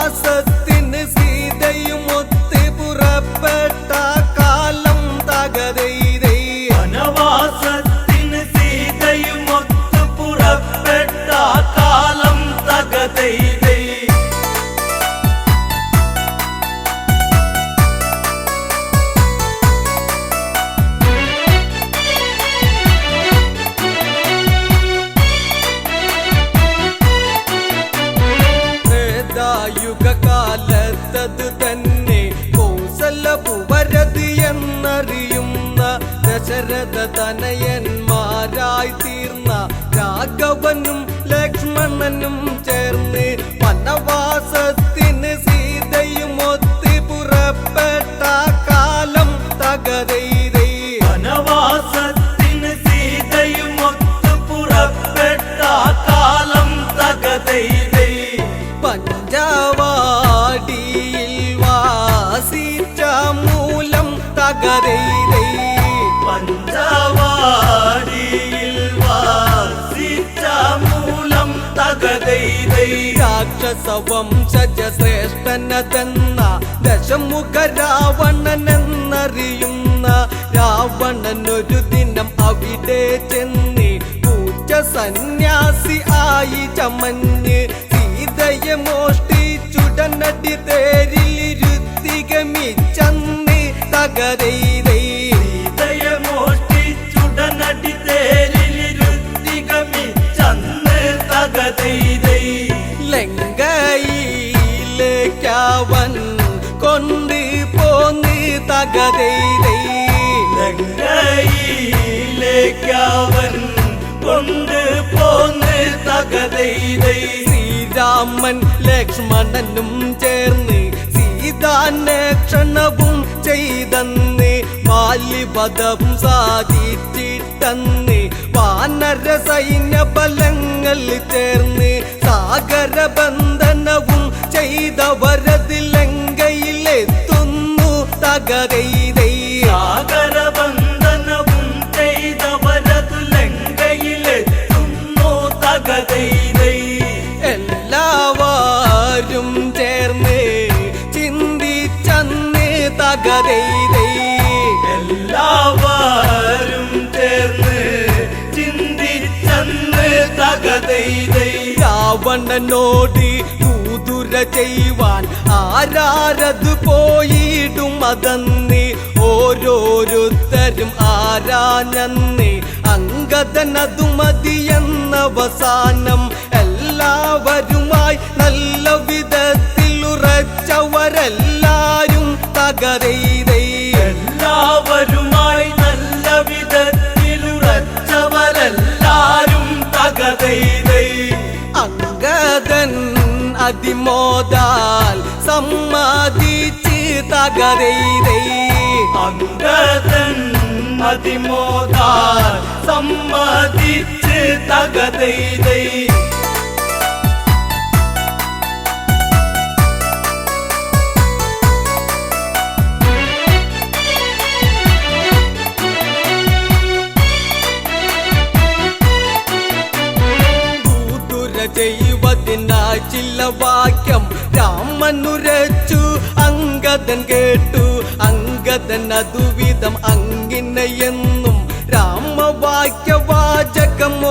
വനവാസത്തിന് സീതയുമൊത്ത് പുറപ്പെട്ട കാലം തകതൈതൈ വനവാസത്തിന് സീതയുമൊത്ത് പുറപ്പെട്ട കാലം തകതൈതൈ യുഗകാലത്തത് തന്നെ കൗസലപുവരതി എന്നറിയുന്ന ദശരഥ തനയന്മാരായി തീർന്ന രാഘവനും ലക്ഷ്മണനും ചേർന്ന് വനവാസത്തിന് സീതയുമൊത്ത് പുറപ്പെട്ട കാലം തകതൈതൈ വനവാസത്തിന് സീതയുമൊത്ത് പുറപ്പെട്ട കാലം തകതൈതൈ പഞ്ചവാടിയിൽ വാസിച്ച മൂലം തകതൈതൈ പഞ്ചവാടിയിൽ വാസിച്ച മൂലം തകതൈതൈ രാക്ഷസവംശജ ശ്രേഷ്ഠനതെന്ന ദശമുഖ രാവണനെന്നറിയുന്ന രാവണൻ ഒരു ദിനം അവിടെ ചെന്ന് പൂച്ച സന്യാസി ആയി ചമഞ്ഞ് സീതയെ മോഷ്ടിച്ചുടനടി തേരിലിരുത്തികമിച്ചന്ന് തകതൈതൈ സീതയെ മോഷ്ടിച്ചുടനടി തേരിലിരുത്തികമിച്ചന്ന് തകതൈതൈ ലങ്കയിലേക്കവൻ കൊണ്ട് പോന്ന് തകതൈതൈ ലങ്കയിലേക്കവൻ കൊണ്ട് പോന്ന് തകതൈതൈ ശ്രീരാമൻ ലക്ഷ്മണനും ചേർന്ന് സീതാന്വേഷണവും ചെയ്തന്ന് ബാല്യവധം സാധിച്ചിട്ടന്ന് വാനര സൈന്യ ബലങ്ങൾ ചേർന്ന് സാഗരബന്ധനവും ചെയ്തവരത് ലങ്കയിലെത്തുന്നു തകതൈതൈ സാഗരബന്ധനവും ചെയ്തവരത് ലങ്കയിലെത്തുന്നു തകതൈതൈ എല്ലാവരും ചേർന്ന് ചിന്തിച്ചന്ന് തകതൈതൈ എല്ലാവരും ചേർന്ന് ചിന്തിച്ചന്ന് തകതൈതൈ രാവണനോട് കൂതുര ചെയ്യുവാൻ ആരാരത് പോയിടും അതന്ന് ഓരോരുത്തരും ആരാഞ്ഞന്ന് അങ്കദനതു മതിയെന്നവസാനം എല്ലാവരുമായി നല്ല വിധത്തിൽ ഉറച്ചവരെല്ലാരും തകതൈതൈ എല്ലാവരുമായി നല്ല വിധത്തിൽ ഉറച്ചവരെല്ലാരും തകതൈതൈ അങ്കദൻ അതിമോദാൽ സമ്മതിച്ച് തകതൈതൈ അങ്കദൻ അതിമോദാൽ സമ്മതിച്ച് തകതൈതൈ ചെയ്യുവതിനായി ചില വാക്യം രാമനുരച്ചു അങ്കദൻ കേട്ടു അങ്കദൻ അതുവിധം അങ്ങിനെയെന്നും രാമവാക്യവാചകം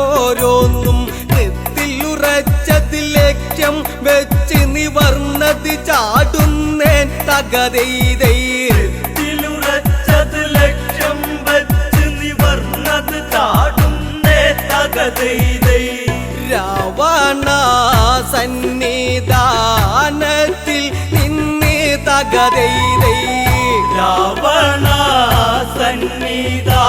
ഓരോന്നും നെത്തിലുറച്ചത് ലക്ഷ്യം വെച്ച് നിവർന്നത് ചാടുന്നേൻ തകതൈതൈ നെത്തിലുറച്ചത് ലക്ഷ്യം വെച്ച് നിവർന്നത് ചാടുന്നേ തകതൈതൈ രാവണ സന്നിധാനത്തിൽ നിന്ന് തകതൈതൈ രാവണ സന്നിധാനത്തിൽ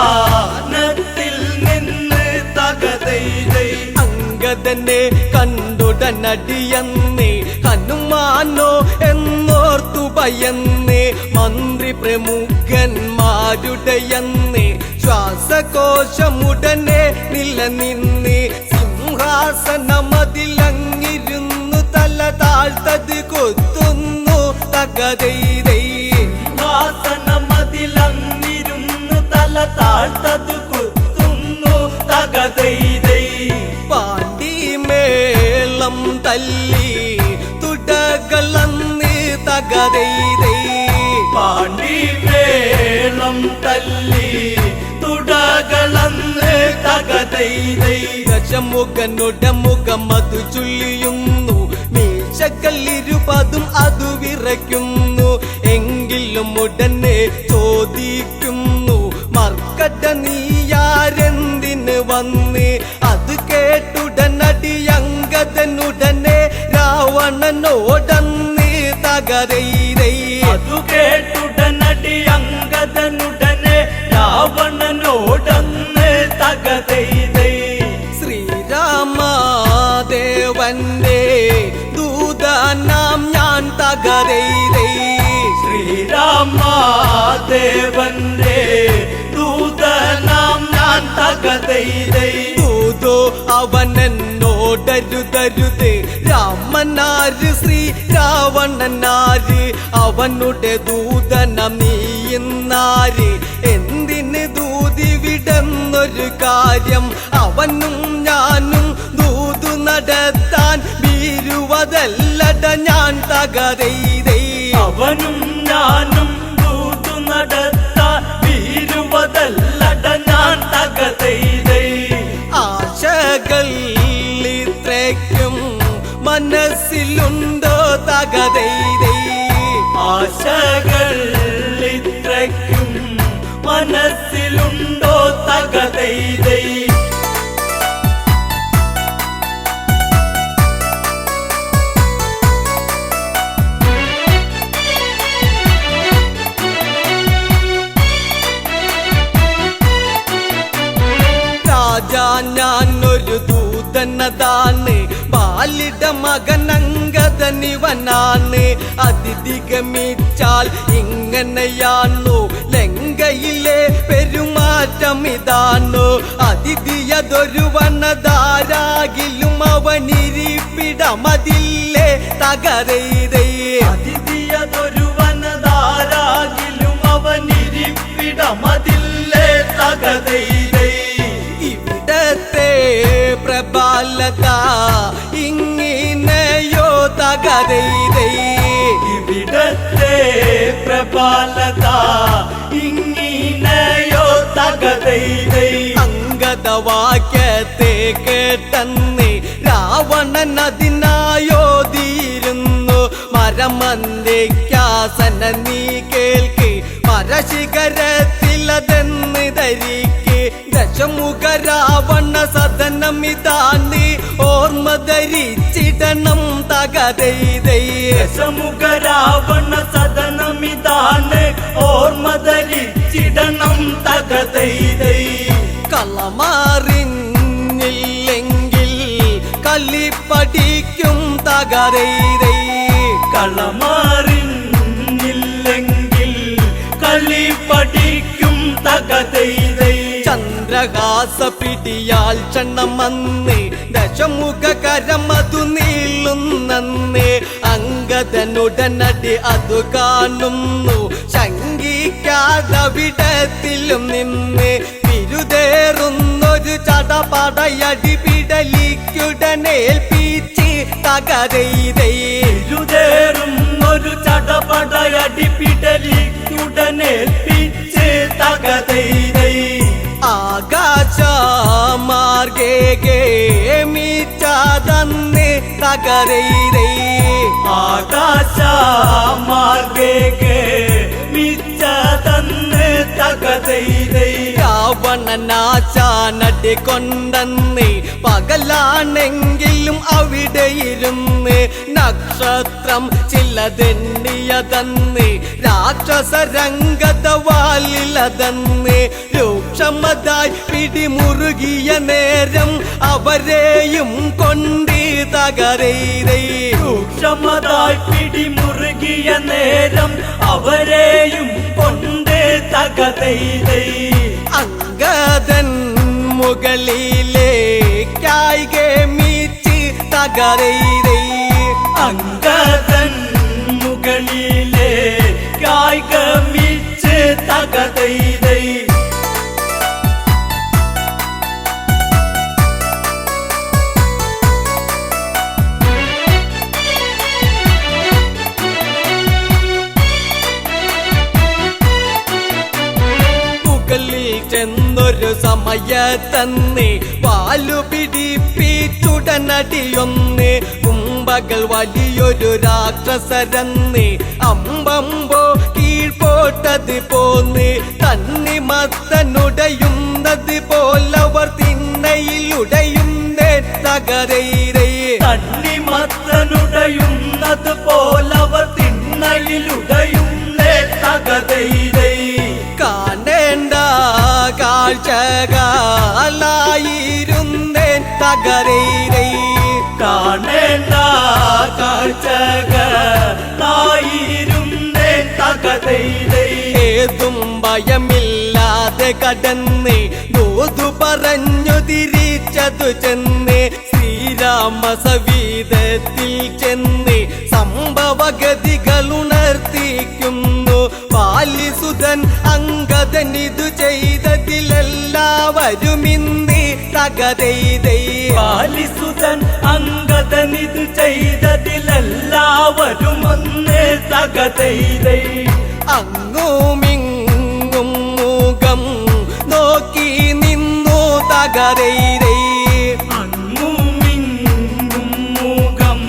നിന്ന് തകതൈതൈ അങ്കദനെ കണ്ടുടനടിയന്ന് ഹനുമാനോ എന്നോർത്തു ഭയന്ന് മന്ത്രി പ്രമുഖന്മാരുടെയന്ന് ശ്വാസകോശമുടനെ നിലനിന്ന് സിംഹാസനമതിലങ്ങിരുന്നു തല താഴ്ത്തത് കൊത്തുന്നു തകതൈതൈ സിംഹാസനമതിലങ്ങിരുന്നു തല താഴ്ത്തത് കൊത്തുന്നു തകതൈതൈ പാണ്ഡിമേളം തല്ലി തുടകളന്ന് തകതൈതൈ പാണ്ടിവേളം തല്ലി തുടകളന്ന് തകതൈതൈ ദശമുഖനുടമുഖം അതു ചൊല്ലിയുന്നു മീശക്കല്ലിരുപതും അതു വിറയ്ക്കുന്നു എങ്കിലും ഉടനെ ചോദിക്കുന്നു മർക്കട നീയാരെന്തിന് വന്ന് അത് കേട്ടുടനടി അങ്കദനുടനെ രാവണനോടന്ന് തകതൈതൈ അതു കേട്ടുടനടി അങ്കദനുടനെ രാവണനോടന്ന് തകതൈതൈ ശ്രീരാമദേവന്റെ ദൂതനാം ഞാൻ തകതൈതൈ ശ്രീരാമദേവന്റെ ദൂതനാം ഞാൻ തകതൈതൈ ദൂതോ അവനെന്നോടരുതരുത് രാമനാര് ശ്രീ രാവണനാര് അവനുടെ ദൂതനം നീയുന്നാര് എന്തിന് ദൂതി വിടുന്നൊരു കാര്യം അവനും ഞാനും ദൂതു നടത്താൻ വീരുവതല്ലട ഞാൻ തകതൈതൈ അവനും ഞാനും ദൂതു നടത്താൻ വീരുവതല്ലട ഞാൻ തകതൈതൈ ആശകൾ ഇത്രയ്ക്കും മനസ്സിലുണ്ടോ തകതൈതൈ ആശകൾ ഇത്രയ്ക്കും മനസ്സിലുണ്ടോ തകതൈതൈ രാജാ ഞാനൊരു ദൂതനതാണ് ബാലിട മകനങ്കദനിവനാണ് അതിഥിഗമിച്ചാൽ ഇങ്ങനെയാണു ലങ്കയിലെ പെരുമാറ്റം ഇതാണു അതിഥിയതൊരു വനതാരാകിലും അവനിരിപ്പിടമതില്ലേ തകതൈതൈ അതിഥിയതൊരു വനതാരാകിലും അവനിരിപ്പിടമതില്ലേ തകതൈതൈ ഇവിടത്തെ പ്രബലത ഇങ്ങനെയോ തകതൈതൈ ഇവിടത്തെ പ്രബലത ഇങ്ങനെയോ തകതൈതൈ അങ്കദവാക്യത്തെ കേട്ടെന്ന് രാവണൻ അതിനായോതിയിരുന്നു മരമന്ദിക്കാസന നീ കേൾക്ക് മരശിഖരത്തിലതെന്ന് ധരിക്ക് ദശമുഖ രാവണ സദനമിതാണ് ഓർമ്മ ധരിച്ചിടണം തകതൈതൈ ദശമുഖ രാവണ സദനമിതാണ് ഓർമ്മ ധരിച്ചിടണം തകതൈതൈ കളമാറിഞ്ഞില്ലെങ്കിൽ കലിപ്പടിക്കും തകതൈതൈ കളമാറിഞ്ഞില്ലെങ്കിൽ കളി പഠിക്കും തകതൈതൈ ചന്ദ്രഹാസ പിടിയാൽ ക്ഷണമന്ന് ദശമുഖ കരമതു നീളുന്നന്ന് അങ്കദനുടനടി അതു കാണുന്നു ശങ്കിക്കാതവിടത്തിലും നിന്ന് വിരുതേറുന്നൊരു ചടപടയടി പിടലിക്കുടനേൽപ്പിച്ച് തകതൈതൈ ഇരുതേറും ഒരു ചടപടയടി പിടലിക്കുടനേൽപ്പിച്ച് തകതൈതൈ ആകാശമാർഗേ മിച്ചാതന്ന് തകതൈതൈ ആകാശ മാർഗേ മിച്ചതന്ന് തകതൈതൈ രാവണനാശാനടി കൊണ്ടെന്ന് പകലാണെങ്കിലും അവിടെ ഇരുന്ന് നക്ഷത്രം ചിലതെണ്ണിയതന്ന് രാക്ഷസരംഗതവാലിലതന്ന് രൂക്ഷമതായി പിടിമുറുകിയ നേരം അവരെയും കൊണ്ട് തകതൈതൈ രൂക്ഷമതായി പിടിമുറുകിയ നേരം അവരെയും കൊണ്ട് തകതൈതൈ അങ്കദൻ മുകളിലേക്കായി ഗമിച്ച് തകതൈതൈ അങ്കദൻ മുകളിലെ കായികമിച്ച് തകതൈതൈ വലിയൊരു സമയത്തന്നെ പാലു പിടിപ്പിച്ചുടനടിയൊന്ന് കുംഭകൾ വലിയൊരു രാക്ഷസരന്ന് അമ്പമ്പോ കീഴ്പോട്ടത് പോന്ന് തണ്ണിമത്തനുടയുന്നത് പോലവർ തിണ്ണയിലുടയുന്നേ തകരൈരേ തണ്ണിമത്തനുടയുന്നത് പോലവർ തിണ്ണയിലുടയുന്നേ തകരൈരേ കാണേണ്ട കാഴ്ചകളായിരുന്നേ തകരൈരേ കാണേണ്ട കാഴ്ചകളായിരുന്നേ തകരൈരേ ഏതും ഭയമില്ലാതെ കടന്ന് ദൂതു പറഞ്ഞു തിരിച്ചതു ചെന്ന് ശ്രീരാമ സവീതത്തിൽ ചെന്ന് സംഭവഗതികൾ ഉണർത്തിക്കുന്നു പാലിസുതൻ അംഗദൻ ഇതു ചെയ്തതിലെല്ലാവരും ഇന്ന് തകരൈരേ പാലിസുതൻ അംഗദൻ ഇത് ചെയ്തതിലെല്ലാവരും ഒന്ന് തകരൈരേ അങ്ങുമിങ്ങും മുഖം നോക്കി നിന്നു തകരൈരേ അങ്ങുമിങ്ങും മുഖം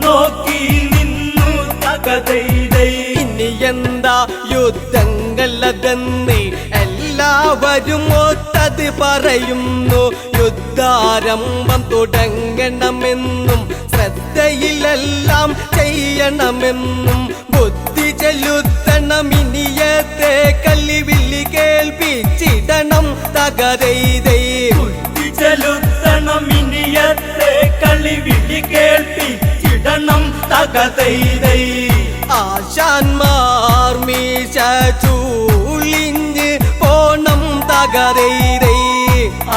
നോക്കി നിന്നു തകരൈരേ ഇനി എന്താ യുദ്ധങ്ങളതെന്ന് എല്ലാവരും ഒത്തത് പറയുന്നു യുദ്ധാരംഭം തുടങ്ങണമെന്നും ശ്രദ്ധയിലെല്ലാം ചെയ്യണമെന്നും ബുദ്ധി ചെലുത്തണം ഇനിയത്തെ കല്ലിവില്ലി കേൾപ്പിച്ചിടണം തകരൈരേ ബുദ്ധി ചെലുത്തണം ഇനിയത്തെ കളിവിളി കേൾപ്പിച്ചിടണം തകരൈരേ ആശാന്മാർ മീശ ചൂളിഞ്ഞ് പോണം തകരൈരേ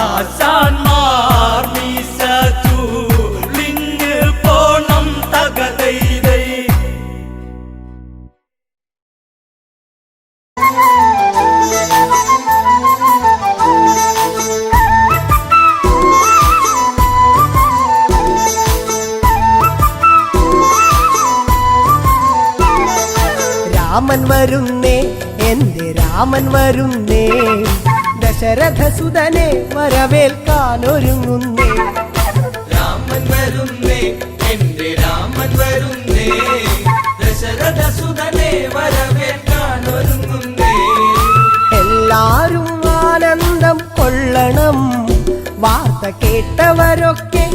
ആശാന്മാർ മീശ ചൂളിഞ്ഞ് പോണം തകരൈരേ രാമൻ വരുന്നേ എന്റെ രാമൻ വരുന്നേ ദശരഥസുതനെ വരവേൽക്കാനൊരുങ്ങുന്നേ രാമൻ വരുന്നേ എന്റെ രാമൻ വരുന്നേ ദശരഥസുതനെ വരവേൽക്കാനൊരുങ്ങുന്നേ എല്ലാരും ആനന്ദം കൊള്ളണം വാർത്ത കേട്ടവരൊക്കെ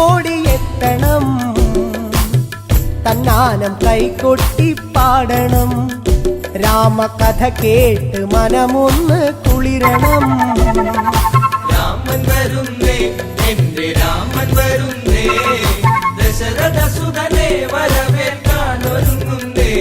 ഓടിയെത്തണം തന്നാനം കൈകൊട്ടി പാടണം രാമകഥ കേട്ട് മനമൊന്ന് കുളിരണം രാമൻ വരുന്നേ എന്റെ രാമൻ വരുന്നേ ദശരഥസുതനെ വരവേൽക്കാനൊരുങ്ങുന്നേ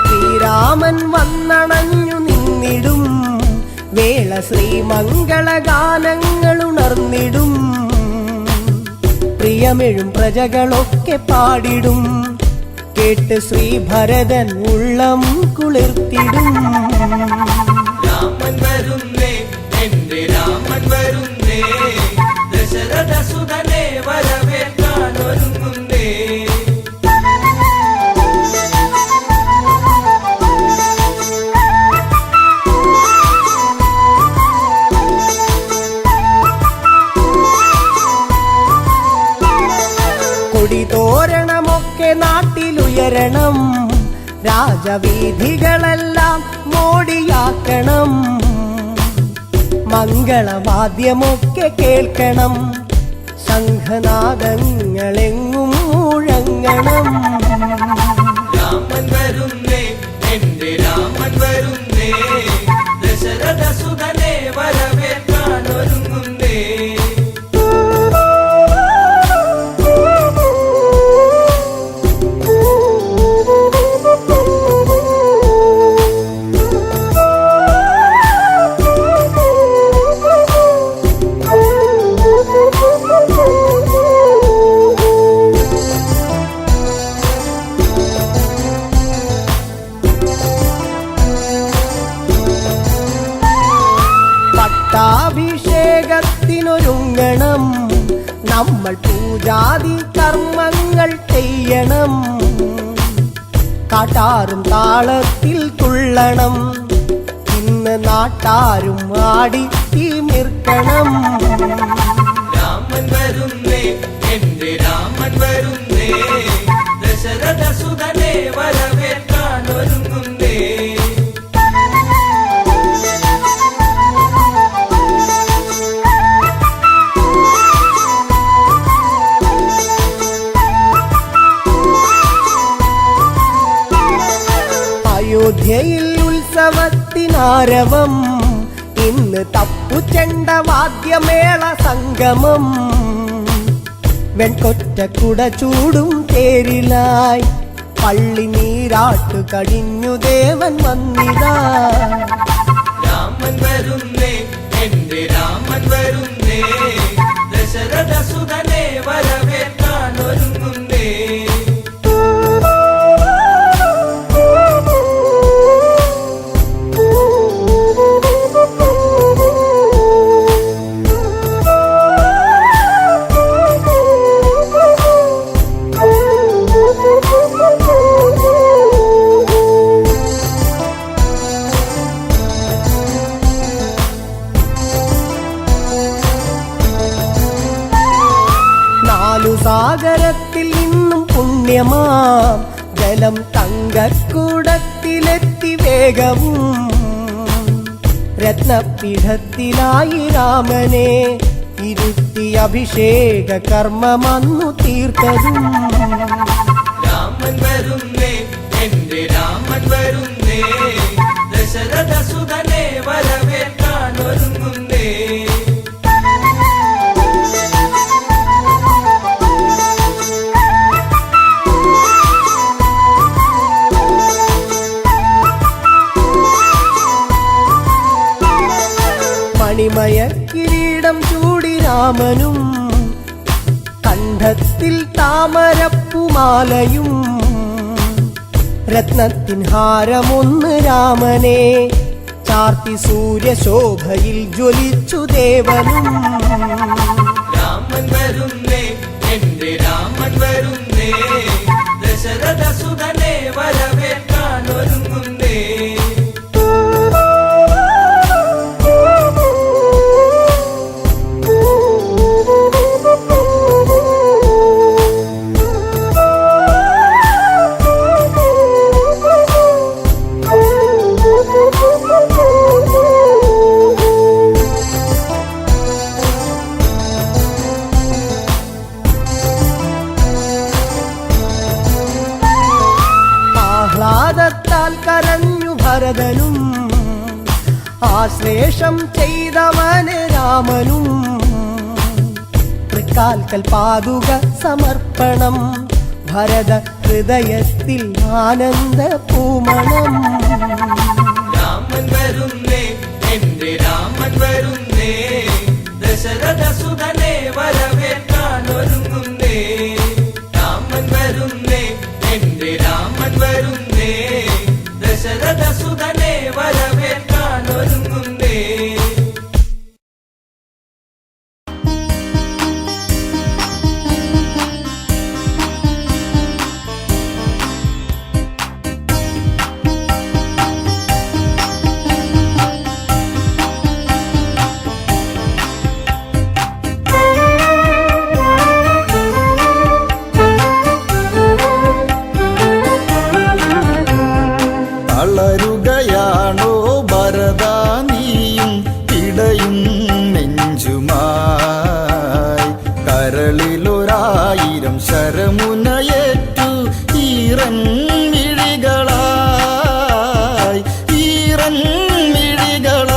ശ്രീരാമൻ വന്നണഞ്ഞു നിന്നിടും വേള ശ്രീമംഗളഗാനങ്ങൾ ഉണർന്നിടും പ്രിയമെഴും പ്രജകളൊക്കെ പാടിടും കേട്ട് ശ്രീഭരതൻ ഉള്ളം കുളിർത്തിടും രാമൻ വരുന്നേ എന്റെ രാമൻ വരുന്നേ ദശരഥസുതനെ വരവേൽക്കാനൊരുങ്ങുന്നേ കൊടിതോരണമൊക്കെ നാട്ടിലുയരണം രാജവീഥികളെല്ലാം മോടിയാക്കണം മംഗളവാദ്യമൊക്കെ കേൾക്കണം ശംഖനാദങ്ങളെങ്ങും മുഴങ്ങണം രാമൻ വരുന്നേ എന്റെ രാമൻ വരുന്നേ ദശരഥസുതനെ വരവേൽക്കാനൊരുങ്ങുന്നേ പട്ടാഭിഷേകത്തിനൊരുങ്ങണം, നമ്മൾ പൂജാതി കർമ്മങ്ങൾ ചെയ്യണം. കാട്ടാറും താളത്തിൽ തുള്ളണം, ഇന്ന് നാട്ടാരും ആടി തിമിർക്കണം. രാമൻ വരുന്നേ, എന്റെ രാമൻ വരുന്നേ, ദശരഥ സുതനെ വരവേൽക്കാൻ ഒരുങ്ങുന്നേ. അയോധ്യയിൽ ഉത്സവത്തിനാരവം, ഇന്ന് തപ്പുചെണ്ട വാദ്യമേള സംഗമം. വെൺകൊറ്റക്കുട ചൂടും തേരിലായി പള്ളി നീരാട്ടു കഴിഞ്ഞു ദേവൻ വന്നിതാ. രാമൻ വരുന്നേ, എന്റെ രാമൻ വരുന്നേ, ദശരഥ സുതനെ വരവേൽക്കാൻ ഒരുങ്ങുന്നേ. സാഗരത്തിൽ നിന്നും പുണ്യമാം ജലം തങ്കക്കൂടത്തിലെത്തി വേഗവും. രത്നപീഠത്തിലായി രാമനെ ഇരുത്തി അഭിഷേക കർമ്മമന്നു തീർത്തതും. രാമൻ വരുന്നേ, എന്റെ രാമൻ വരുന്നേ, ദശരഥ സുതനെ വരവേൽക്കാൻ ഒരുങ്ങുന്നേ. മണിമയ കിരീടം ചൂടി രാമനും, കണ്ഠത്തിൽ താമരപ്പുമാലയും. രത്നത്തിൻ ഹാരമൊന്ന് രാമനെ ചാർത്തി സൂര്യശോഭയിൽ ജ്വലിച്ചു ദേവനും. രാമൻ വരുന്നേ, എന്റെ രാമൻ വരുന്നേ, ദശരഥ സുതനെ വരവേൽക്കാൻ ഒരുങ്ങുന്നേ. ആഹ്ലാദത്താൽ കരഞ്ഞു ഭരതനും, ആശ്ലേഷം ചെയ്തവന് രാമനും. തൃക്കാൽക്കൽ പാതുക സമർപ്പണം, ഭരത ഹൃദയത്തിൽ ആനന്ദ പൂമണം. രാമൻ വരുന്നേ, എന്റെ രാമൻ വരുന്നേ, ദശരഥ സുതനെ വരവേൽക്കാൻ ഒരുങ്ങുന്നേ. രാമൻ വരുന്നേ, എന്റെ രാമൻ വരുന്നേ, ദശരഥ സുതനെ വരവേൽക്കാൻ ഒരുങ്ങുന്നേ. തളരുകയാണോ ഭരതാ നീയും പിടയും നെഞ്ചുമായി? കരളിലൊരായിരം ശരമുനയേറ്റു ഈറൻ മിഴികളായി, ഈറൻ മിഴികളായി.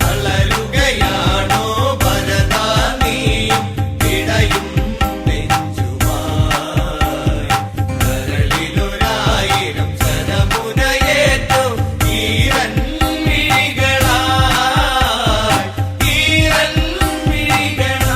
തളരുകയാണോ ഭരതാ നീയും പിടയും നെഞ്ചുമായി? കരളിലൊരായിരം ശരമുനയേറ്റു ഈറൻ മിഴികളായി, ഈറൻ മിഴികളായി.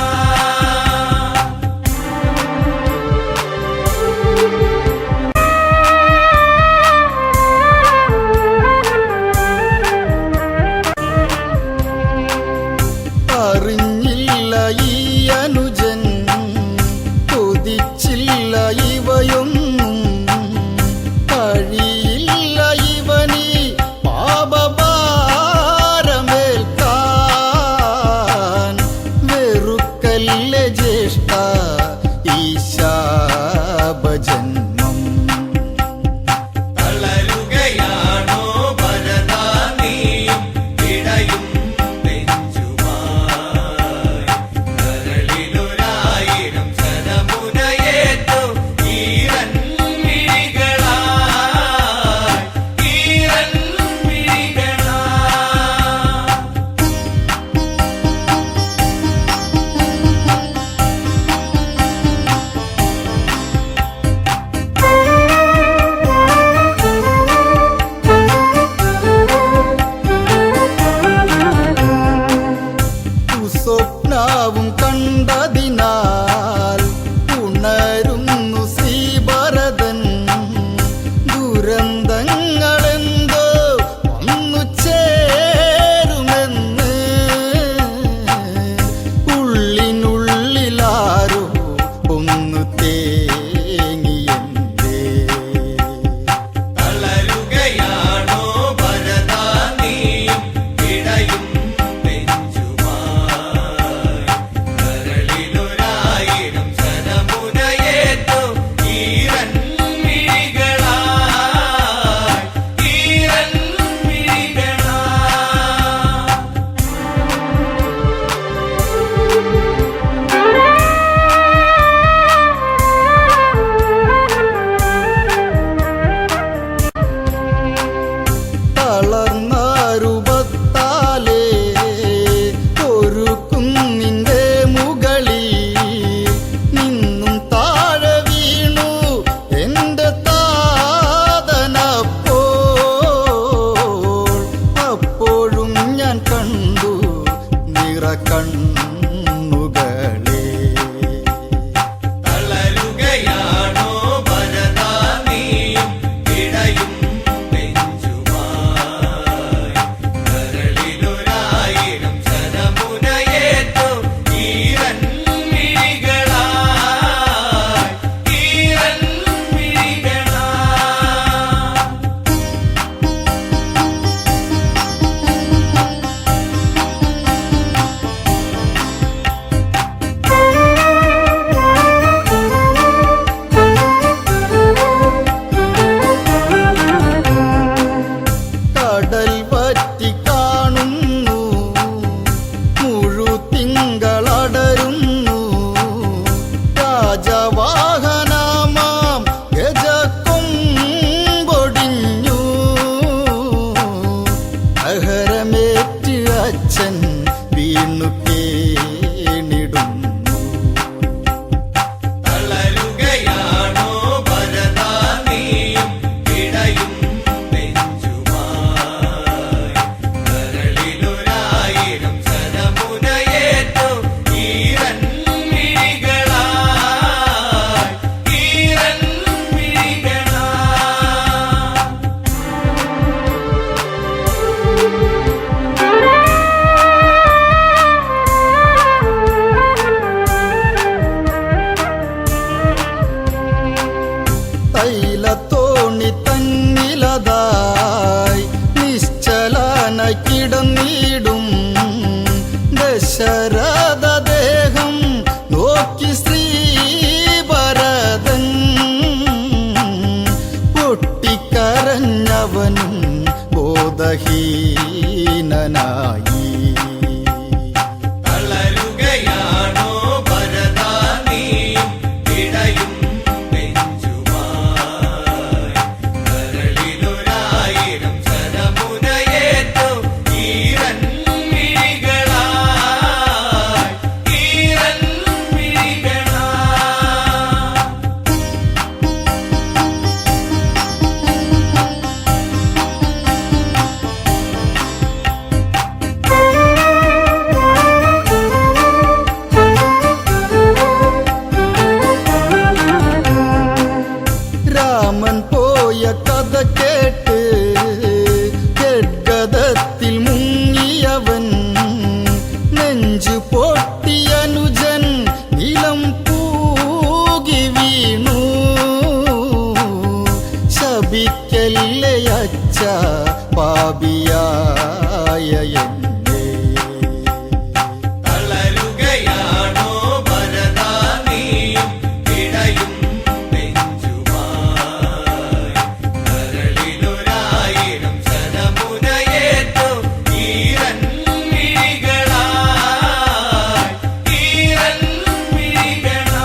ബലഹീനനായി. തളരുകയാണോ ഭരതാ നീയും ഇടയും നെഞ്ചുമായി. കരളിലൊരായിരം ശരമുനയേറ്റു ഈറൻ മിഴികളായി, ഈറൻ മിഴികളായി. രാമൻ പോയ കഥ കേട്ട് ഗദ്ഗതത്തിൽ മുങ്ങിയവൻ നെഞ്ചു പൊട്ടിയനുജൻ നിലം പൂകി വീണു. ശപിക്കല്ലേ അച്ഛ പാപിയായ എന്നെ. തളരുകയാണോ ഭരതാ നീയും ഇടയും നെഞ്ചുമായി. കരളിലൊരായിരം ശരമുനയേറ്റു ഈറൻ മിഴികളായി, ഈറൻ മിഴികളായി.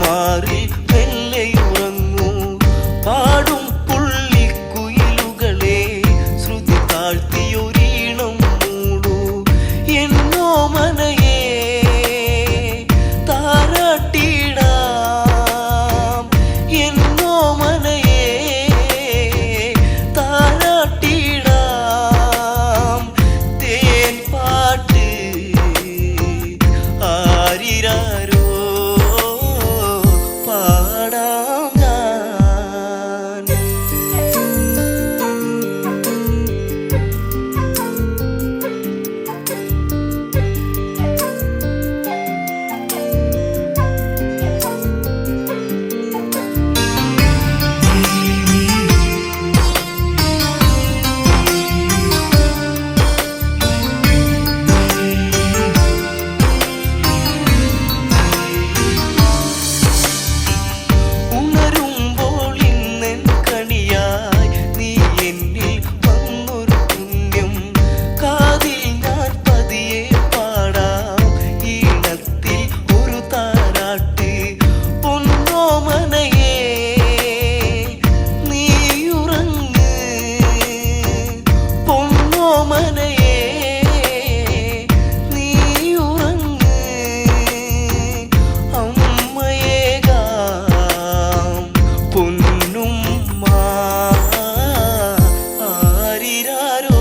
മാറി മെല്ലെയുറങ്ങൂ പാടും പുള്ളിക്കുയിലുകളെ ശ്രുതി താഴ്ത്തിയൊരീണം മൂടൂ എന്നോ മനയേ താരാട്ടിടാം എന്നോ മനയേ താരാട്ടിടാം തേൻ പാട്ട് ആരിരാരോ പാടാം ഞാൻ. ഉണരുമ്പോൾ ഇന്നെൻ കണിയായി നീ എന്നിൽ വന്നൊരു പുണ്യം കാതിൽ ഞാൻ പതിയെ പാടാം ഈണത്തിൽ ഒരു താരാട്ട് പൊന്നോ മനയേ നീ ഉറങ്ങ് പൊന്നോ മനയേ നീ ഉറങ്ങ് അമ്മയേകാം പൊന്നുമ്മ ആരിരാരോ.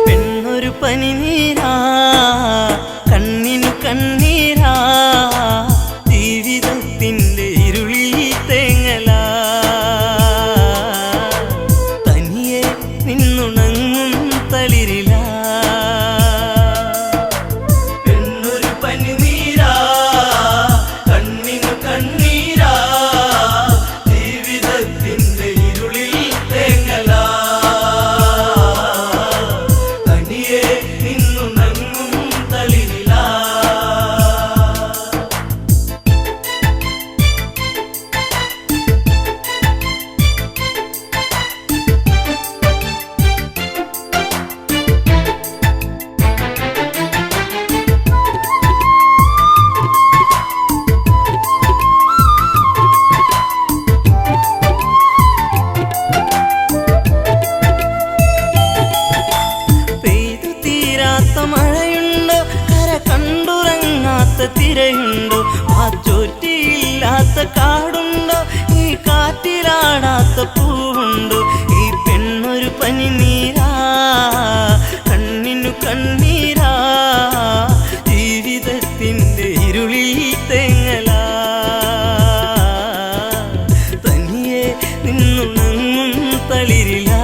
പെണ്ണൊരു പനിനീരാ കണ്ണിനു കണ്ണീരാ ജീവിതത്തിൻ്റെ ഇരുളിൽ തേങ്ങലാ തനിയെ നിന്നുണങ്ങും തളിരിലാ. പെണ്ണൊരു പനിനീരാ കണ്ണിനു കണ്ണീരാ ജീവിതത്തിൻ്റെ ഇരുളിൽ തേങ്ങലാ തനിയെ നിന്നുണങ്ങും തളിരിലാ. പെയ്തു തീരാത്ത മഴയുണ്ടോ കര കണ്ടുറങ്ങാത്ത തിരയുണ്ടോ മാറ്റോറ്റിയില്ലാത്ത കാടുണ്ടോ ഈ കാറ്റിലാടാത്ത പൂവുണ്ടോ ഈ പെണ്ണൊരു പനിനീരാ കണ്ണിനു കണ്ണീരാ ജീവിതത്തിൻ്റെ ഇരുളിൽ തേങ്ങലാ തനിയെ നിന്നുണങ്ങും തളിരിലാ.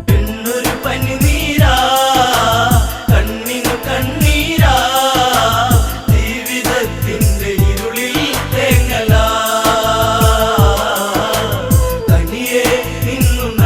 പെണ്ണൊരു പനിനീരാ കണ്ണിനു കണ്ണീരാ ജീവിതത്തിൻ്റെ ഇരുളിൽ തേങ്ങലാ തനിയെ നിന്നുണങ്ങും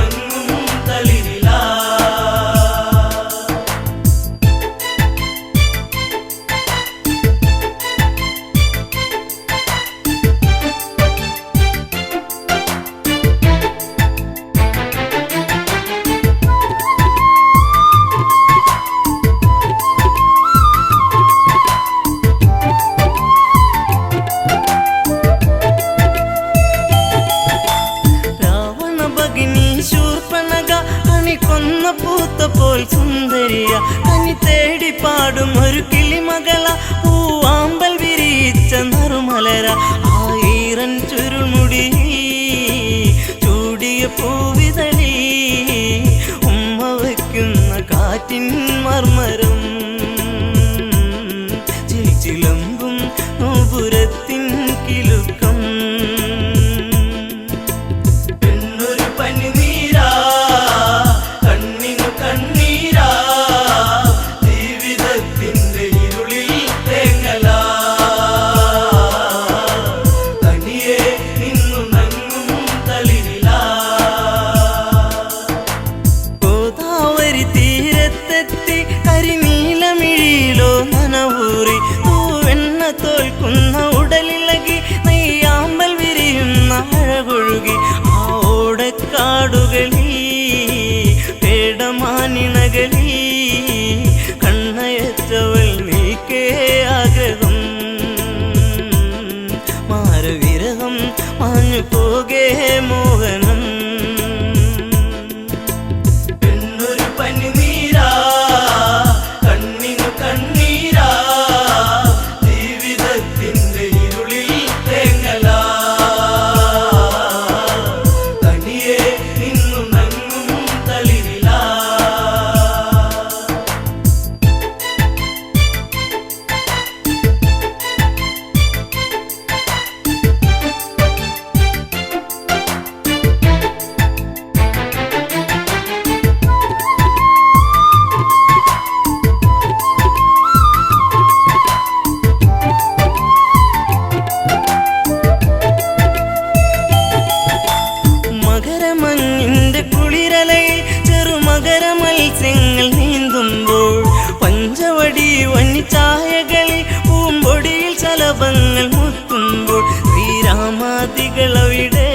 ശാപങ്ങൾ മുത്തുമ്പോൾ ശ്രീരാമാദികളവിടെ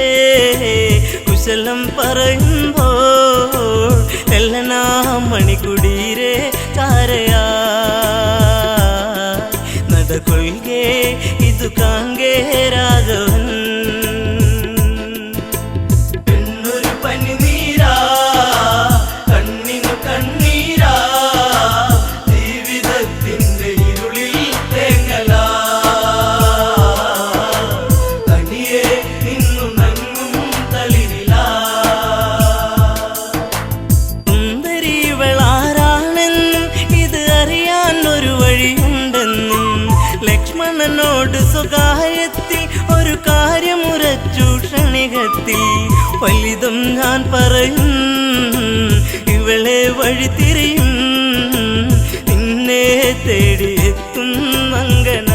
കുശലം പറയുമ്പോൾ എല്ലനാ മണിക്കുടീരെ ചാരയാ നടകൊള്ളുകെ ഇതു കാങ്കേ രാഘവൻ എന്നൊരു പനിനീരാ കണ്ണിനു കണ്ണീരാ ജീവിതത്തിന്റെ ഇരുളിൽ തേങ്ങലാ തനിയെ നിന്നു നങ്ങും തളിരിലാ സുന്ദരിവളാരാണെന്നും ഇത് അറിയാൻ ഒരു വഴിയുണ്ടെന്നും ലക്ഷ്മണനോട് സ്വകാര്യത്തിൽ ഒരു കാര്യമുറച്ചു ക്ഷണികത്തിൽ വലുതും ഞാൻ പറയും ഇവളെ വഴി തിരിയും നിന്നെ തേടി എത്തും അങ്കന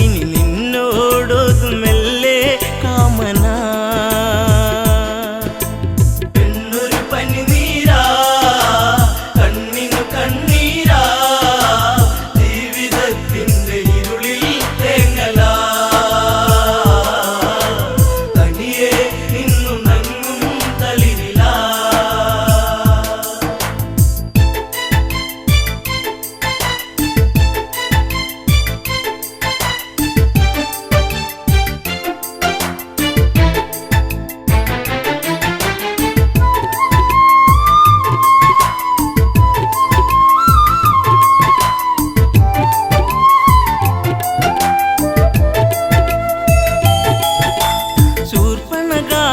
ഇനി നിന്നോടൊതുമെല്ലെ കാമന എന്നൊരു പനിനീരാ കണ്ണിനു കണ്ണീരാ ജീവിതത്തിന്റെ ഇരുളിൽ തേങ്ങലാ തനിയെ നിന്നു നങ്ങും തളിരിലാ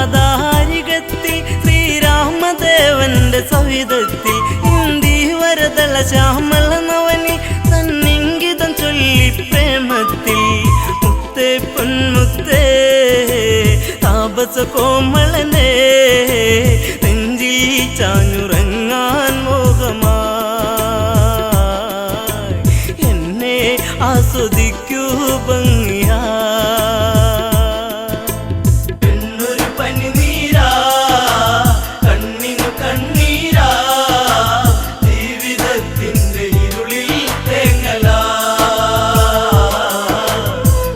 ശൂർപ്പണഗാധാരികത്തിൽ ശ്രീരാമദേവന്റെ സവിധത്തിൽ ഇന്ദീവരതള ശ്യാമള നവനി തന്നിങ്കിതം ചൊല്ലി പ്രേമത്തിൽ മുത്തേ പൊന്മുത്തേ താപസ കോമളനെ നെഞ്ചിൽ ചാഞ്ഞുറങ്ങാൻ മോഹമായി എന്നെ ആസ്വദിക്കൂ ഭംഗിയാ എന്നൊരു പനിനീരാ കണ്ണിനു കണ്ണീരാ ജീവിതത്തിന്റെ ഇരുളിൽ തേങ്ങലാ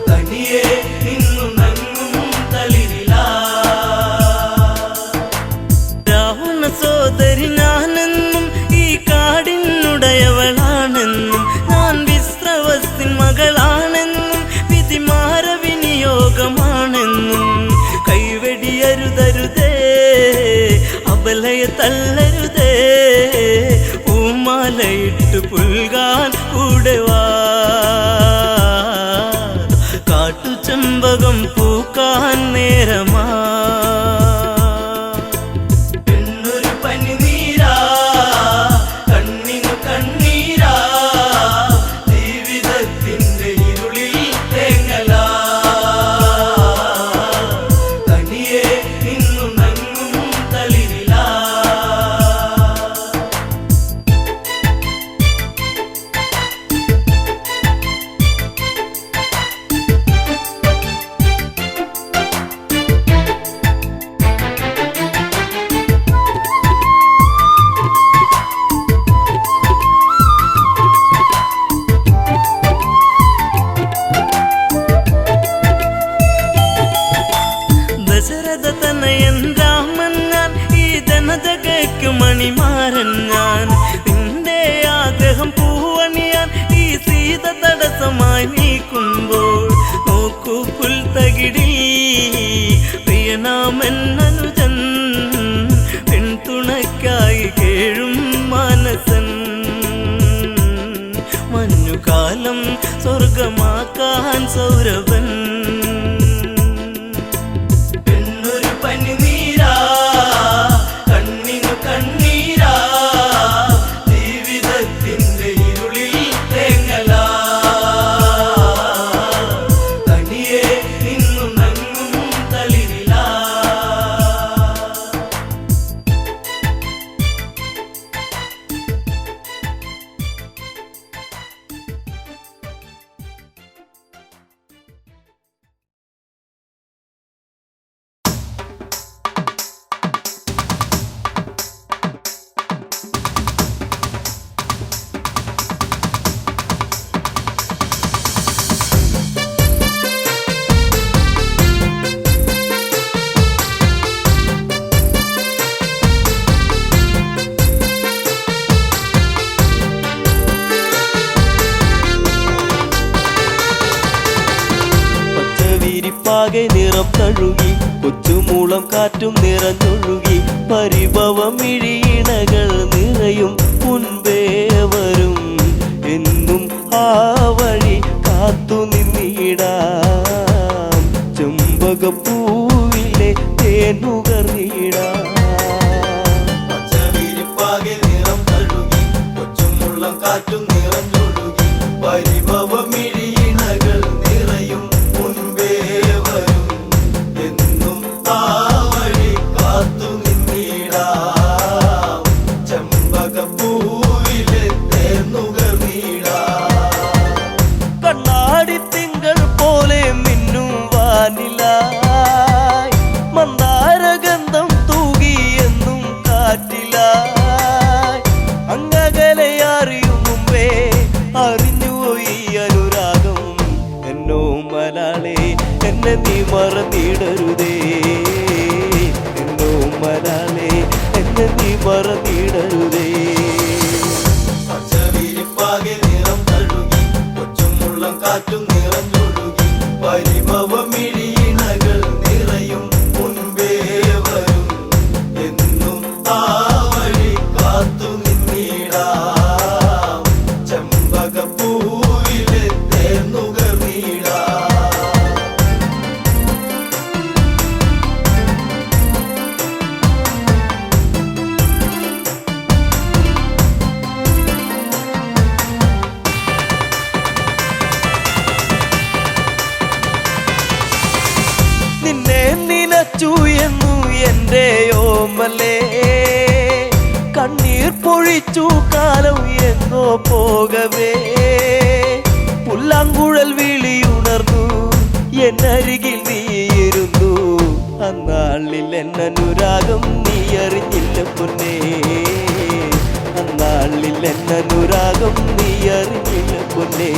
തനിയെ നിന്നു നങ്ങും തളിരിലാ രാവണ സോദരി ഞാനെന്നും ഈ കാടിനുടയവളാണെന്നും ഞാൻ വിശ്രവസ്തിൻ മകളാണെന്നും വിധിമാര വിനിയോഗമാണെന്നും കൈവെടിയരുതരുതേ അബലയെ തള്ളരുതേ പൂമാലയിട്ട് പുൽകാൻ കൂടെ വാ കാട്ടുചെമ്പകം പൂക്കാൻ നേരമാ എന്നൊരു പനിനീരാ കണ്ണിനു കണ്ണീരാ ജീവിതത്തിന്റെ ഇരുളിൽ തേങ്ങലാ തനിയെ നിന്നു നങ്ങും തളിരിലാ ദശരഥ തനയൻ രാമൻ ഞാൻ ഈ ജനജഗയ്ക്കു മണിമാരൻ ഞാൻ നിന്റെ ആഗ്രഹം പൂവണിയാൻ ഈ സീത തടസ്സമായി നീക്കുമ്പോൾ നോക്കൂ പുൽത്തകിടി പ്രിയനാമെന്നനുജൻ പിന്തുണയ്ക്കായി കേഴും മാനസൻ മഞ്ഞുകാലം സ്വർഗമാക്കാൻ സൗരഭൻ എന്നൊരു പനിനീരാ കണ്ണിനു കണ്ണീരാ ജീവിതത്തിന്റെ ഇരുളിൽ തേങ്ങലാ തനിയെ നിന്നു നങ്ങും തളിരിലാ വിരിപ്പാകെ നിറം തഴുകി കൊച്ചുമൂളം കാറ്റും നിറഞ്ഞൊഴുകി പരിഭവം ഇഴിയിണകൾ നിറയും മുൻപേ വരും എന്നും ആ വഴി കാത്തു നിന്നിടാം ചെമ്പകപ്പൂവിലെ തേനുകർന്നിടാം പച്ചവിരിപ്പാകെ നിറം തഴുകി കൊച്ചുമുള്ളം കാറ്റും നിറഞ്ഞൊഴുകി പരിഭവം ഇഴിയിണകൾ നിറയും മുൻപേ വരും എന്നും ആ വഴി കാത്തു നിന്നിടാം ചെമ്പകപ്പൂവിലെ തേനുകർന്നിടാം കണ്ണാടി തിങ്കൾ പോലെ മിന്നും വാനിലായി മന്ദാരഗന്ധം തൂകിയെന്നും കാറ്റിലായി അങ്ങകലെ അറിയും മുമ്പേ അറിഞ്ഞുപോയി അനുരാഗം എന്നോ മലാളെ എന്നെ നീ മറന്നിടരുതേ എന്നോ മലാളെ എന്നെ നീ മറന്നിടരുതേ പച്ചവിരിപ്പാകെ നിറം തഴുകി കൊച്ചുമുള്ളം കാറ്റും നിറഞ്ഞൊഴുകി പരിഭവം ഇഴിയിണകൾ നിറയും മുൻപേ വരും എന്നും ആ വഴി കാത്തു നിന്നിടാം ചെമ്പകപ്പൂവിലെ തേനുകർന്നിടാം നിന്നെ നിനച്ചു എന്നു എൻ്റെ ഓമലേ കണ്ണീർ പൊഴിച്ചു കാലം എന്നോ പോകവേ പുല്ലാങ്കുഴൽ വിളിയുണർന്നു എന്നരികിൽ നീയിരുന്നു അന്നാളിൽ എന്നനുരാഗം നീ അറിഞ്ഞില്ല പൊന്നേ അന്നാളിൽ എന്നനുരാഗം നീ അറിഞ്ഞില്ല പൊന്നേ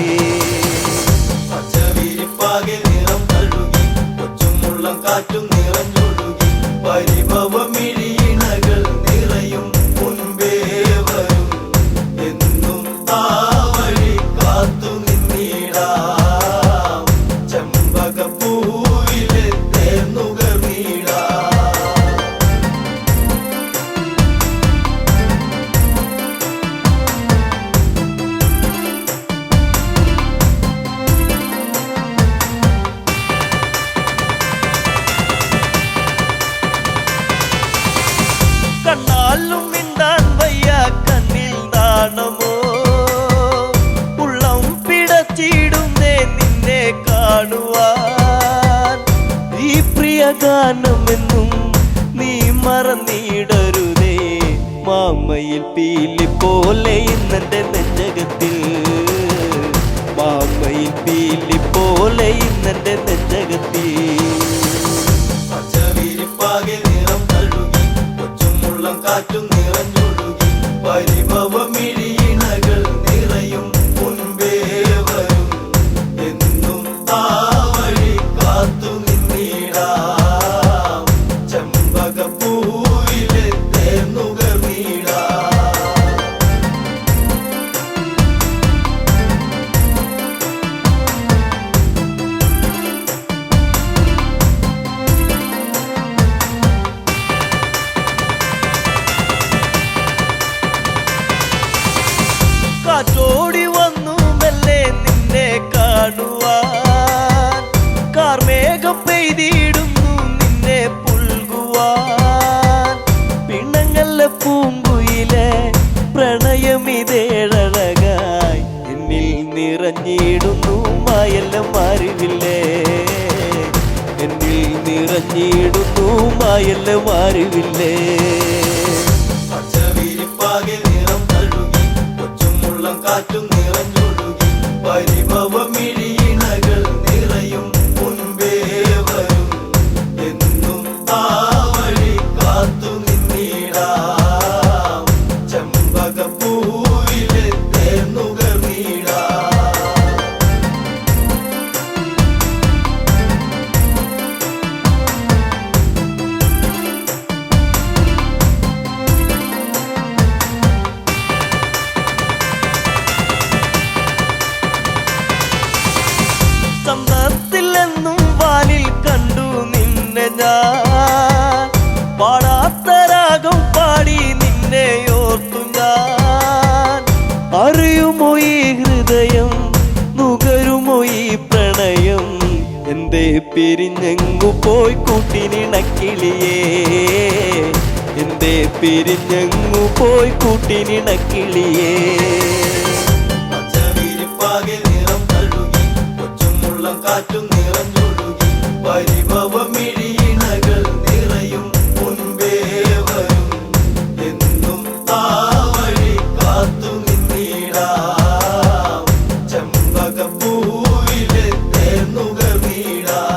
പച്ചവിരിപ്പാകെ നിറം തഴുകി കൊച്ചുമുള്ളം കാറ്റും നിറഞ്ഞൊഴുകി പരിഭവം ഇഴിയിണകൾ നിറയും മുൻപേ വരും എന്നും ആ വഴി കാത്തു നിന്നിടാം ചെമ്പകപ്പൂവിലെ തേനുകർന്നിടാം കണ്ണാലും മിണ്ടാൻ വയ്യ കണ്ണിൽ നാണമോ ഉള്ളം പിടച്ചിടുന്നേ നിന്നെ കാണുവാൻ ഈ പ്രിയ ഗാനമെന്നും നീ മറന്നിടരുതേ മാമയിൽ പീലി പോലെ ഇന്നെന്റെ നെഞ്ചകത്തിൽ മാമയിൽ പീലി പോലെ ഇന്നെന്റെ നെഞ്ചകത്തിൽ പച്ചവിരിപ്പാകെ നിറം തഴുകി കൊച്ചുമുള്ളം കാറ്റും നിറഞ്ഞൊഴുകി പരിഭവം ഇഴിയിണകൾ നിറയും മുൻപേ വരും എന്നും ആ വഴി കാത്തു നിന്നിടാം ചെമ്പകപ്പൂവിലെ തേനുകർന്നിടാം കാറ്റോടി വന്നു മെല്ലെ നിന്നെ കാണുവാൻ കാർമേഘം പെയ്തിടുന്നു നിന്നെ പുൽകുവാൻ പിണങ്ങല്ല പൂങ്കുയിലെ പ്രണയമിതേഴഴകായി എന്നിൽ നിറഞ്ഞിടുന്നു മായെല്ലാം അറിവില്ലേ എന്നിൽ നിറഞ്ഞിടുന്നു മായെല്ലാം അറിവില്ലേ പച്ചവിരിപ്പാകെ നിറം തഴുകി കൊച്ചുമുള്ളം കാറ്റും നിറഞ്ഞൊഴുകി പരിഭവം ഇഴിയിണകൾ നിറയും മുൻപേ വരും എന്നും ആ വഴി കാത്തു നിന്നിടാം ചെമ്പകപ്പൂവിലെ തേനുകർന്നിടാം പിരിഞ്ഞെങ്ങു പോയി കൂട്ടിനിണക്കിളിയേ എന്തേ പിരിഞ്ഞെങ്ങു പോയി കൂട്ടിനിണക്കിളിയേ പച്ചവിരിപ്പാകെ നിറം തഴുകി കൊച്ചുമുള്ളം കാറ്റും നിറഞ്ഞൊഴുകി പരിഭവമിഴിയിണകൾ നിറയും മുൻപേ വരും എന്നും ആ വഴി കാത്തു നിന്നിടാം ചെമ്പകപ്പൂവിലെ തേർന്നുകർന്നിടാം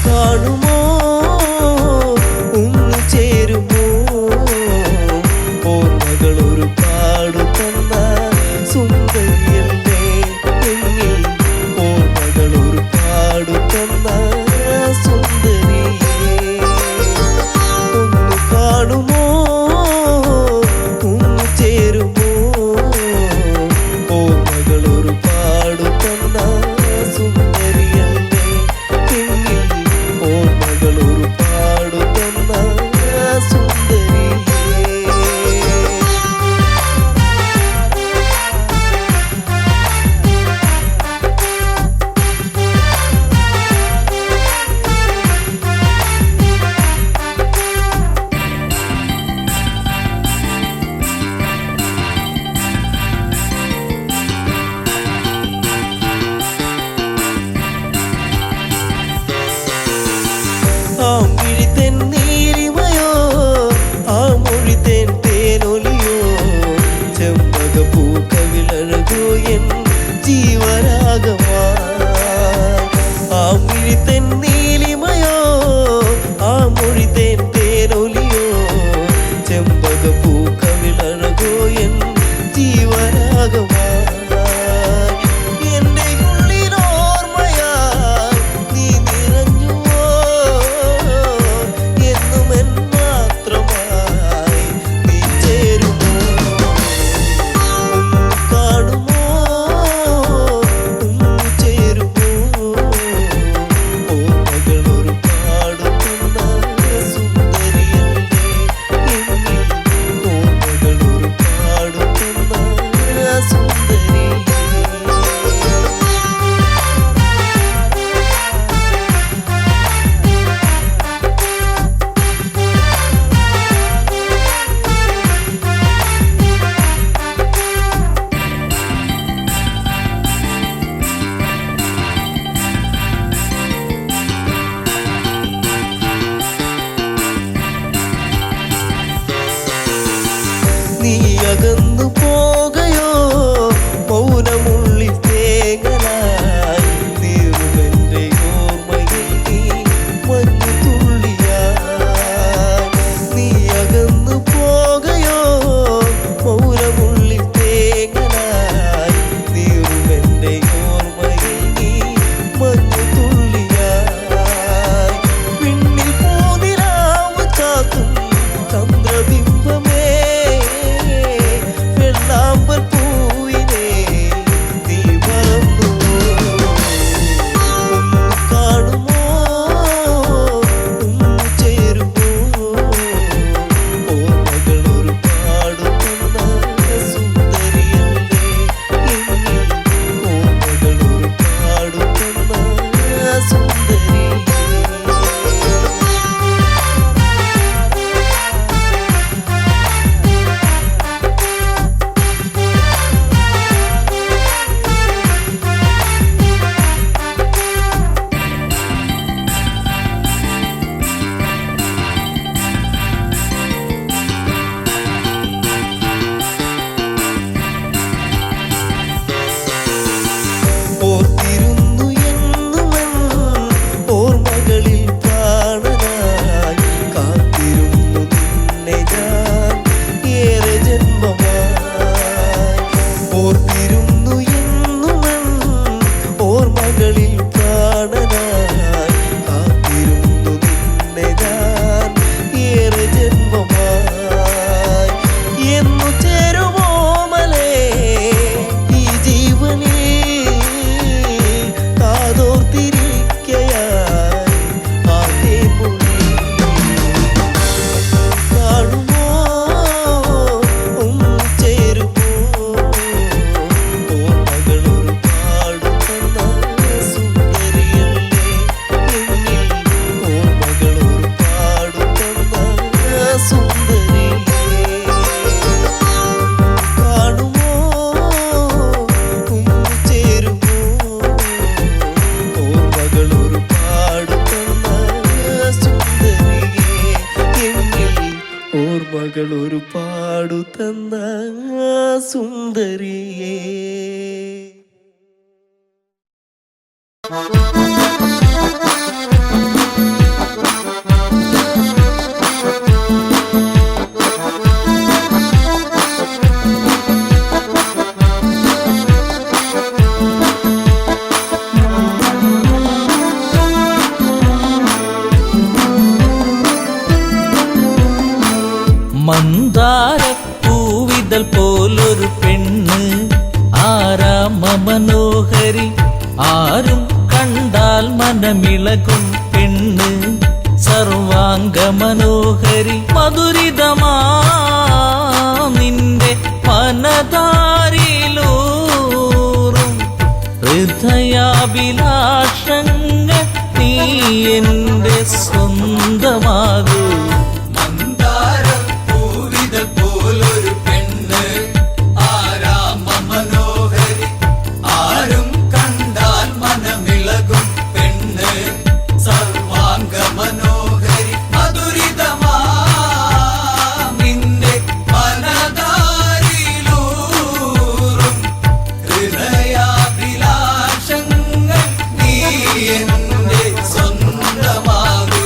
കാണുമോ ഒന്ന് ചേരുമോ ഓർമ്മകൾ ഒരുപാട് തന്ന സുന്ദരിയല്ലേ എന്നിൽ ഓർമ്മകൾ ഒരുപാട് തന്ന സുന്ദരിയേ ഒന്ന് കാണുമോ ഒന്ന് ചേരുമോ ഓർമ്മകൾ ഒരുപാട് തന്ന സുന്ദരിയല്ലേ എന്നിൽ ഓർമ്മകൾ ഒരുപാട് തന്ന സുന്ദരിയേ ആ മിഴിതെൻ നീലിമയോ ആ മൊഴിതെൻ തേനൊലിയോ ചെമ്പകപ്പൂക്കവിളഴകോ എൻ ജീവരാഗമാ ആ മിഴിതെൻ നീലിമയോ ആ മൊഴിതെൻ തേനൊലിയോ ചെമ്പകപ്പൂക്കവിളഴകോ എൻ ജീവരാഗമാ എന്റെ ഉള്ളിലോർമ്മയായി നീ നിറഞ്ഞുവോ എന്നും എൻ മാത്രമായി നീ ചേരുമോ ഒന്ന് കാണുമോ ഒന്ന് ചേരുമോ ഓർമ്മകൾ മനോഹരി ആരും കണ്ടാൽ മനമിളകും പെണ്ണ് സർവാംഗ മനോഹരി മധുരിതമാ നിന്റെ മനതാരിലൂറും ഹൃദയാഭിലാഷങ്ങൾ നീ എന്റെ സ്വന്തമാകൂ മന്ദാര പൂവിത പോലൊരു പെണ്ണ് ആരാമ മനോഹരി ആരും കണ്ടാൽ മനമിളകും പെണ്ണ് സർവാംഗ മനോഹരി മധുരിതമാ നിന്റെ മനതാരിലൂറും ഹൃദയാഭിലാഷങ്ങൾ നീ എന്റെ സ്വന്തമാകൂ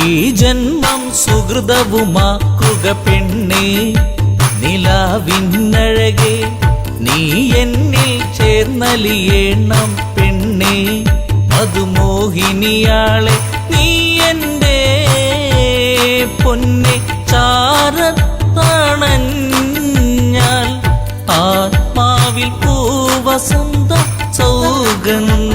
ഈ ജന്മം സുഹൃതവുമാക്കുക പെണ്ണേ നിലാവിന്നഴകെ നീ എന്നിൽ ചേർന്നലിയേണം പെണ്ണേ മധുമോഹിനിയാളെ നീ എൻ്റെ പൊന്നെ ചാരത്തണഞ്ഞാൽ ആത്മാവിൽ പൂവസന്ത സൗഗന്ധമായിടും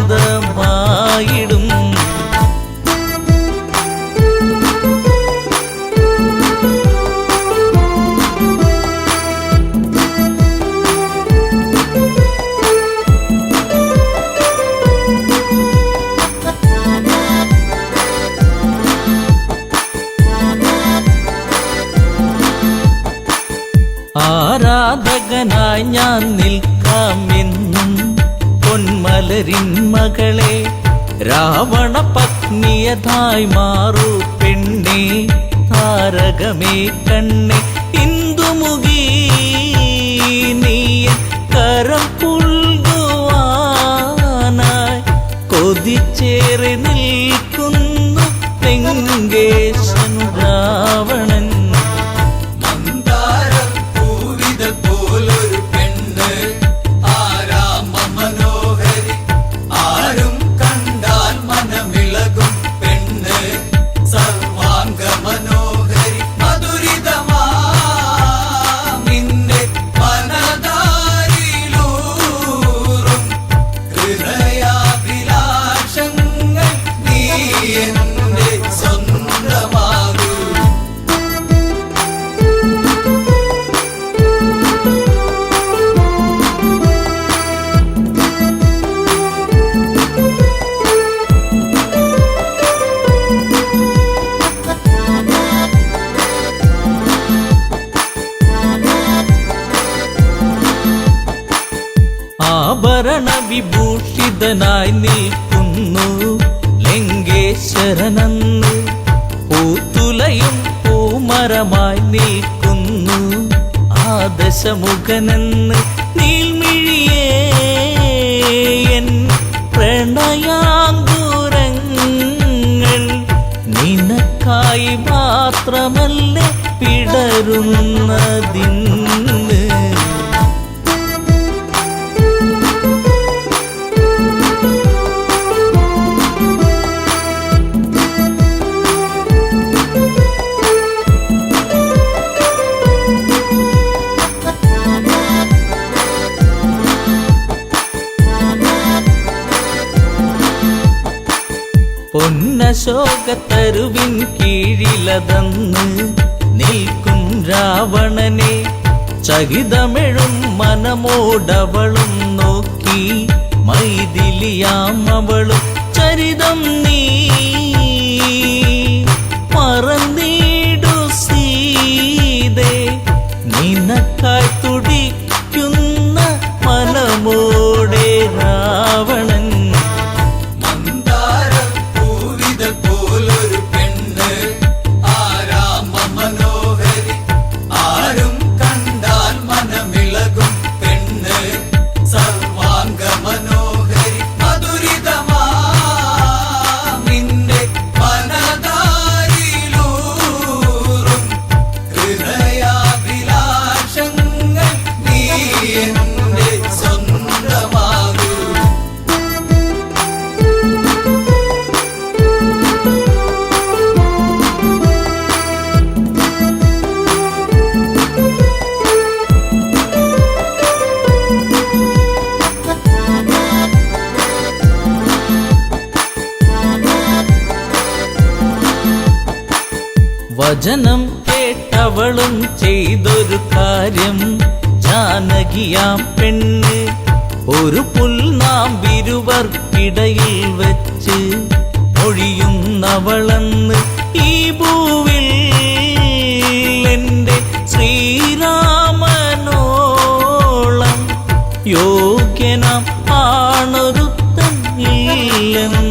ആരാധകനായി ഞാൻ നിൽക്കാമെന്നും പൊന്മലരിൻ മകളെ രാവണ പത്നിയതായി മാറൂ പെണ്ണേ താരകമേ കണ്ണേ ഇന്ദുമുഖി നീ കരം പുൽകുവാനായി കൊതിച്ചേറി നിൽക്കുന്നു ലങ്കേശൻ രാവണൻ മന്ദാര പൂവിത പോലൊരു പെണ്ണ് ആരാമ മനോഹരി ആരും കണ്ടാൽ മനമിളകും പെണ്ണ് സർവാംഗ മനോഹരി മധുരിതമാ നിന്റെ മനതാരിലൂറും ഹൃദയാഭിലാഷങ്ങൾ നീ എന്റെ സ്വന്തമാകൂ ആഭരണ വിഭൂഷിതനായി നിൽക്കുന്നു ലങ്കേശ്വരനന്ന് പൂത്തുലയും പൂമരമായി നിൽക്കുന്നു ആദശമുഖനെന്ന് നീൽമിഴിയേ എൻ പ്രണയാങ്കുരങ്ങൾ നിനക്കായി മാത്രമല്ലേ പിടരുന്നതിന്ന് പൊന്നശോകത്തരുവിൻ കീഴിലതന്ന് നിൽക്കും രാവണനെ ചകിതമെഴും മനമോടവളും നോക്കി മൈഥിലിയാം അവളും ചരിതം നീ മറന്നീടു സീതേ നിനക്കായി തുടിക്കുന്ന മനമോടെ രാവണൻ മന്ദാര പൂവിത പോലൊരു പെണ്ണ് ആരാമ മനോഹരി ആരും കണ്ടാൽ മനമിളകും പെണ്ണ് സർവാംഗ മനോഹരി മധുരിതമാ നിന്റെ വചനം കേട്ടവളും ചെയ്തൊരു കാര്യം, ജാനകിയാം പെണ്ണ് ഒരു പുൽനാമ്പിരുവർക്കിടയിൽ വെച്ച് ഒഴിയുന്നവളെന്ന് ഈ ഭൂവിൽ എൻ്റെ ശ്രീരാമനോളം യോഗ്യനാം ആണൊരുത്തൻ ഇല്ലെന്നറിയണം.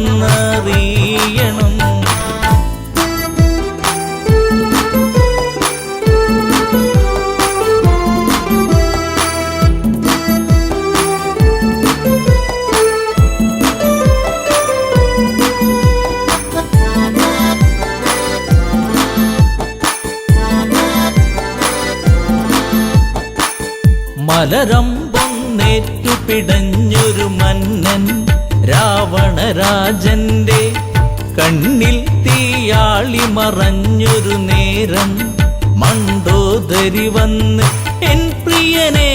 മലരമ്പൊന്നേറ്റു പിടഞ്ഞൊരു മന്നൻ രാവണരാജന്റെ കണ്ണിൽ തീയാളി മറഞ്ഞൊരു നേരം മണ്ടോദരി വന്ന് എൻ പ്രിയനെ